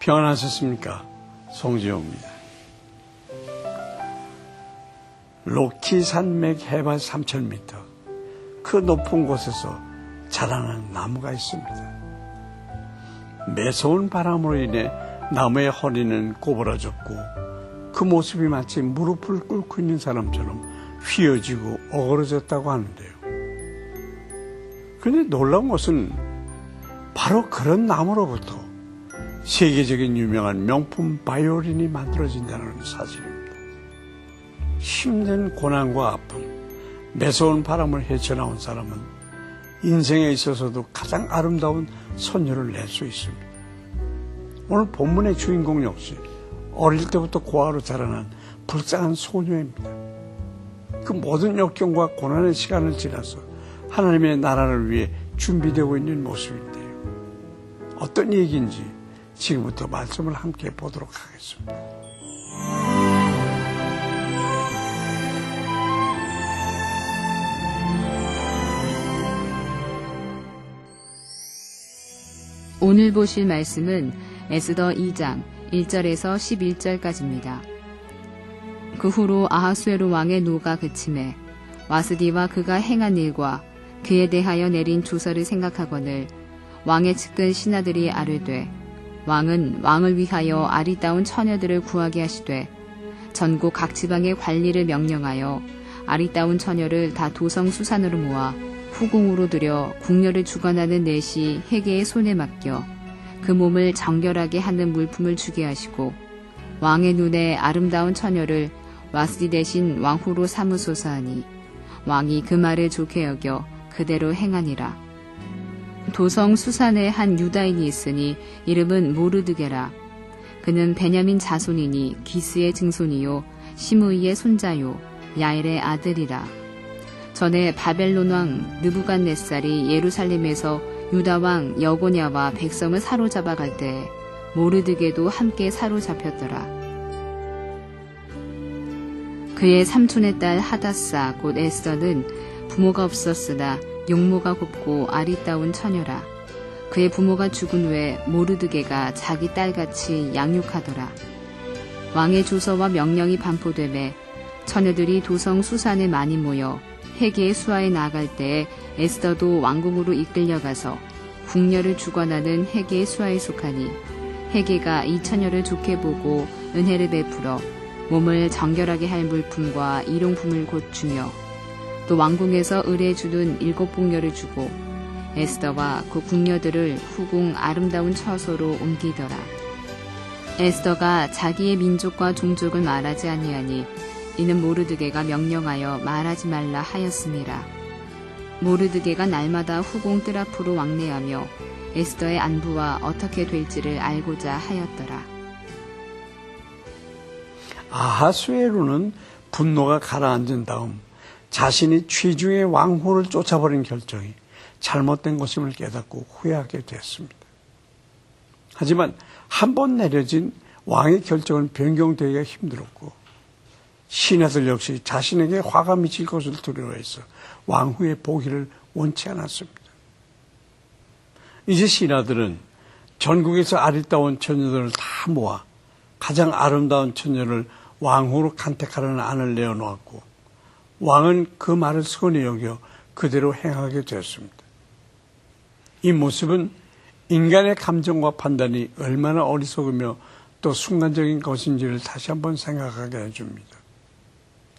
평안하셨습니까? 송지호입니다. 로키 산맥 해발 3,000m 그 높은 곳에서 자라는 나무가 있습니다. 매서운 바람으로 인해 나무의 허리는 꼬부라졌고 그 모습이 마치 무릎을 꿇고 있는 사람처럼 휘어지고 어그러졌다고 하는데요. 그런데 놀라운 것은 바로 그런 나무로부터 세계적인 유명한 명품 바이올린이 만들어진다는 사실입니다. 힘든 고난과 아픔, 매서운 바람을 헤쳐나온 사람은 인생에 있어서도 가장 아름다운 선율을 낼 수 있습니다. 오늘 본문의 주인공 역시 어릴 때부터 고아로 자라난 불쌍한 소녀입니다. 그 모든 역경과 고난의 시간을 지나서 하나님의 나라를 위해 준비되고 있는 모습인데요. 어떤 얘기인지 지금부터 말씀을 함께 보도록 하겠습니다. 오늘 보실 말씀은 에스더 2장 1절에서 11절까지입니다. 그 후로 아하수에로 왕의 노가 그침에 와스디와 그가 행한 일과 그에 대하여 내린 조서를 생각하거늘 왕의 측근 신하들이 아뢰되 왕은 왕을 위하여 아리따운 처녀들을 구하게 하시되 전국 각 지방의 관리를 명령하여 아리따운 처녀를 다 도성 수산으로 모아 후궁으로 들여 궁녀를 주관하는 넷이 해계의 손에 맡겨 그 몸을 정결하게 하는 물품을 주게 하시고 왕의 눈에 아름다운 처녀를 와스디 대신 왕후로 삼으소서 하니 왕이 그 말을 좋게 여겨 그대로 행하니라. 도성 수산에 한 유다인이 있으니 이름은 모르드게라. 그는 베냐민 자손이니 기스의 증손이요 시므이의 손자요 야엘의 아들이라. 전에 바벨론 왕 느부갓네살이 예루살렘에서 유다 왕 여고냐와 백성을 사로잡아 갈 때 모르드게도 함께 사로잡혔더라. 그의 삼촌의 딸 하다사 곧 에스더는 부모가 없었으나 용모가 곱고 아리따운 처녀라. 그의 부모가 죽은 후에 모르드게가 자기 딸같이 양육하더라. 왕의 조서와 명령이 반포되매 처녀들이 도성 수산에 많이 모여 해계의 수하에 나아갈 때에 에스더도 왕궁으로 이끌려가서 궁녀를 주관하는 해계의 수하에 속하니 해계가 이 처녀를 좋게 보고 은혜를 베풀어 몸을 정결하게 할 물품과 일용품을 곧 주며 또 왕궁에서 의뢰주는 7복녀를 주고 에스더와 그 궁녀들을 후궁 아름다운 처소로 옮기더라. 에스더가 자기의 민족과 종족을 말하지 아니하니 이는 모르드게가 명령하여 말하지 말라 하였음이라. 모르드게가 날마다 후궁 뜰 앞으로 왕래하며 에스더의 안부와 어떻게 될지를 알고자 하였더라. 아하수에로는 분노가 가라앉은 다음 자신이 취중의 왕후를 쫓아버린 결정이 잘못된 것임을 깨닫고 후회하게 됐습니다. 하지만 한 번 내려진 왕의 결정은 변경되기가 힘들었고 신하들 역시 자신에게 화가 미칠 것을 두려워해서 왕후의 보기를 원치 않았습니다. 이제 신하들은 전국에서 아리따운 처녀들을 다 모아 가장 아름다운 처녀를 왕후로 간택하라는 안을 내어놓았고 왕은 그 말을 선히 여겨 그대로 행하게 되었습니다. 이 모습은 인간의 감정과 판단이 얼마나 어리석으며 또 순간적인 것인지를 다시 한번 생각하게 해줍니다.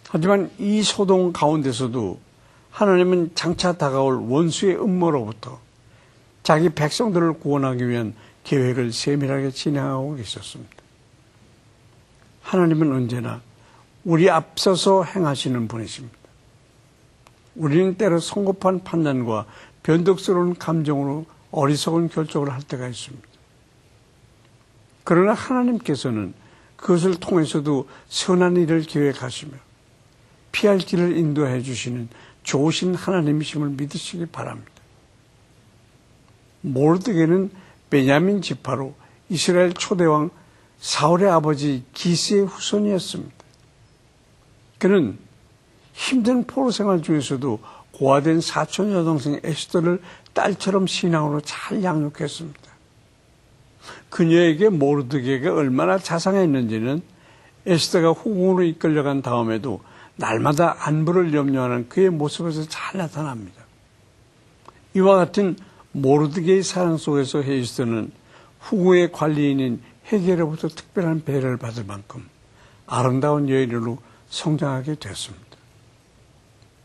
하지만 이 소동 가운데서도 하나님은 장차 다가올 원수의 음모로부터 자기 백성들을 구원하기 위한 계획을 세밀하게 진행하고 계셨습니다. 하나님은 언제나 우리 앞서서 행하시는 분이십니다. 우리는 때로 성급한 판단과 변덕스러운 감정으로 어리석은 결정을 할 때가 있습니다. 그러나 하나님께서는 그것을 통해서도 선한 일을 계획하시며 피할 길을 인도해 주시는 좋으신 하나님이심을 믿으시기 바랍니다. 모르드게는 베냐민 지파로 이스라엘 초대왕 사울의 아버지 기스의 후손이었습니다. 그는 힘든 포로 생활 중에서도 고아된 사촌 여동생 에스더를 딸처럼 신앙으로 잘 양육했습니다. 그녀에게 모르드게가 얼마나 자상했는지는 에스더가 후궁으로 이끌려간 다음에도 날마다 안부를 염려하는 그의 모습에서 잘 나타납니다. 이와 같은 모르드게의 사랑 속에서 에스더는 후궁의 관리인인 헤게로부터 특별한 배려를 받을 만큼 아름다운 여인으로 성장하게 됐습니다.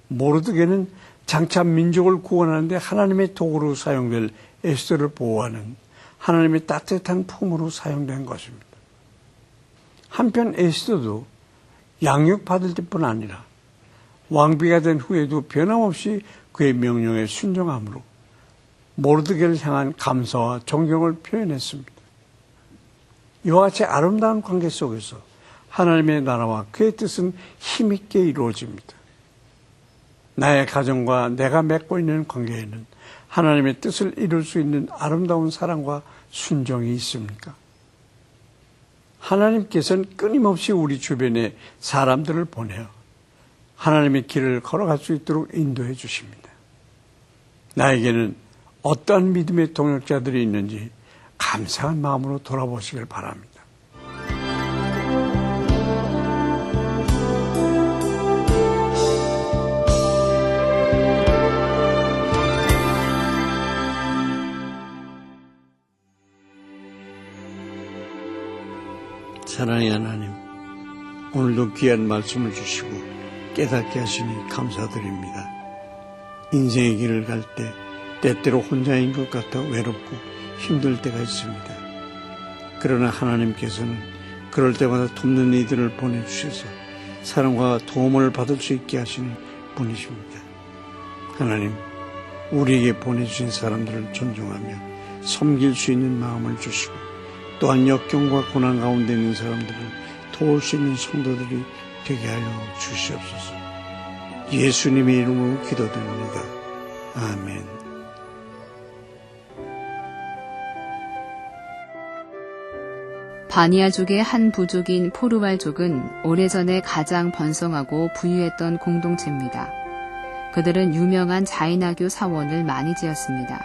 모르드게는 장차 민족을 구원하는 데 하나님의 도구로 사용될 에스더를 보호하는 하나님의 따뜻한 품으로 사용된 것입니다. 한편 에스더도 양육받을 때뿐 아니라 왕비가 된 후에도 변함없이 그의 명령에 순종함으로 모르드게를 향한 감사와 존경을 표현했습니다. 이와 같이 아름다운 관계 속에서 하나님의 나라와 그의 뜻은 힘있게 이루어집니다. 나의 가정과 내가 맺고 있는 관계에는 하나님의 뜻을 이룰 수 있는 아름다운 사랑과 순종이 있습니까? 하나님께서는 끊임없이 우리 주변에 사람들을 보내어 하나님의 길을 걸어갈 수 있도록 인도해 주십니다. 나에게는 어떠한 믿음의 동역자들이 있는지 감사한 마음으로 돌아보시길 바랍니다. 사랑의 하나님, 오늘도 귀한 말씀을 주시고 깨닫게 하시니 감사드립니다. 인생의 길을 갈 때 때때로 혼자인 것 같아 외롭고 힘들 때가 있습니다. 그러나 하나님께서는 그럴 때마다 돕는 이들을 보내주셔서 사랑과 도움을 받을 수 있게 하시는 분이십니다. 하나님, 우리에게 보내주신 사람들을 존중하며 섬길 수 있는 마음을 주시고 또한 역경과 고난 가운데 있는 사람들을 도울 수 있는 성도들이 되게 하여 주시옵소서. 예수님의 이름으로 기도드립니다. 아멘. 바니아족의 한 부족인 포르왈족은 오래전에 가장 번성하고 부유했던 공동체입니다. 그들은 유명한 자이나교 사원을 많이 지었습니다.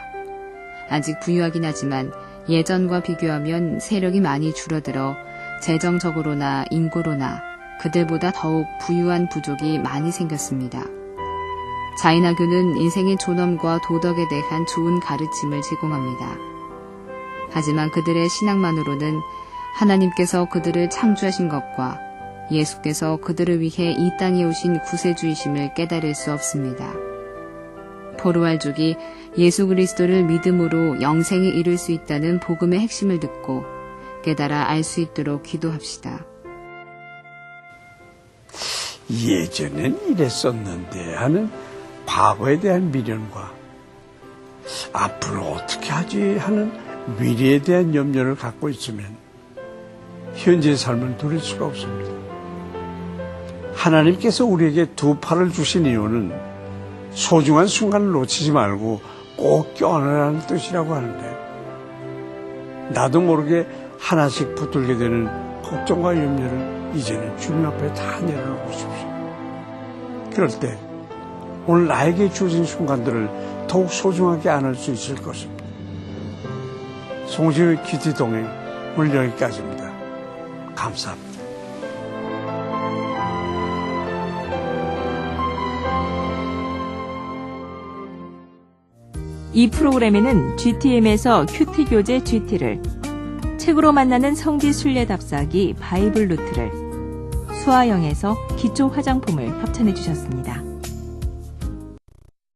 아직 부유하긴 하지만 예전과 비교하면 세력이 많이 줄어들어 재정적으로나 인구로나 그들보다 더욱 부유한 부족이 많이 생겼습니다. 자이나교는 인생의 존엄과 도덕에 대한 좋은 가르침을 제공합니다. 하지만 그들의 신앙만으로는 하나님께서 그들을 창조하신 것과 예수께서 그들을 위해 이 땅에 오신 구세주이심을 깨달을 수 없습니다. 포르왈족이 예수 그리스도를 믿음으로 영생에 이를 수 있다는 복음의 핵심을 듣고 깨달아 알 수 있도록 기도합시다. 예전엔 이랬었는데 하는 과거에 대한 미련과 앞으로 어떻게 하지 하는 미래에 대한 염려를 갖고 있으면 현재의 삶을 누릴 수가 없습니다. 하나님께서 우리에게 두 팔을 주신 이유는 소중한 순간을 놓치지 말고 꼭 껴안으라는 뜻이라고 하는데, 나도 모르게 하나씩 붙들게 되는 걱정과 염려를 이제는 주님 앞에 다 내려놓고 싶습니다. 그럴 때 오늘 나에게 주어진 순간들을 더욱 소중하게 안을 수 있을 것입니다. 송시의 큐티 동행 오늘 여기까지입니다. 감사합니다. 이 프로그램에는 GTM에서 큐티 교재 GT를, 책으로 만나는 성지 순례 답사기 바이블 루트를, 수아영에서 기초 화장품을 협찬해 주셨습니다.